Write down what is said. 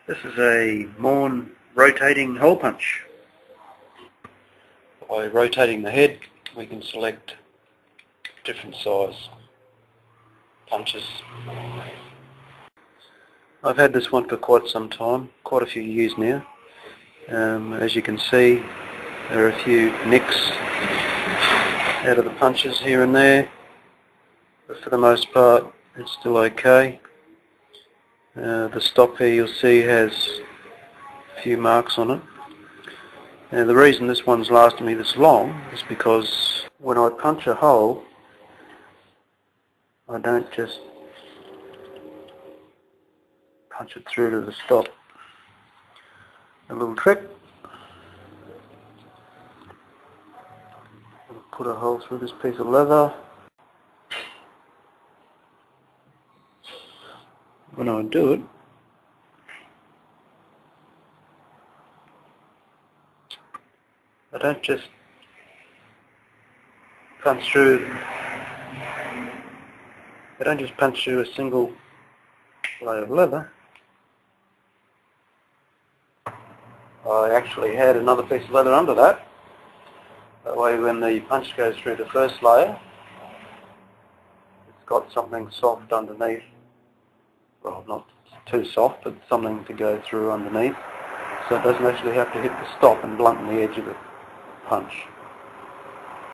This is a Morn rotating hole punch. By rotating the head, we can select different size punches. I've had this one for quite some time, quite a few years now. As you can see, there are a few nicks out of the punches here and there, but for the most part it's still okay. The stop here you'll see has a few marks on it. And the reason this one's lasted me this long is because when I punch a hole, I don't just punch it through to the stop. A little trick. I'll put a hole through this piece of leather. When I do it, I don't just punch through a single layer of leather. I actually had another piece of leather under that. That way when the punch goes through the first layer, it's got something soft underneath. Well, not too soft, but something to go through underneath. So it doesn't actually have to hit the stop and blunt the edge of the punch.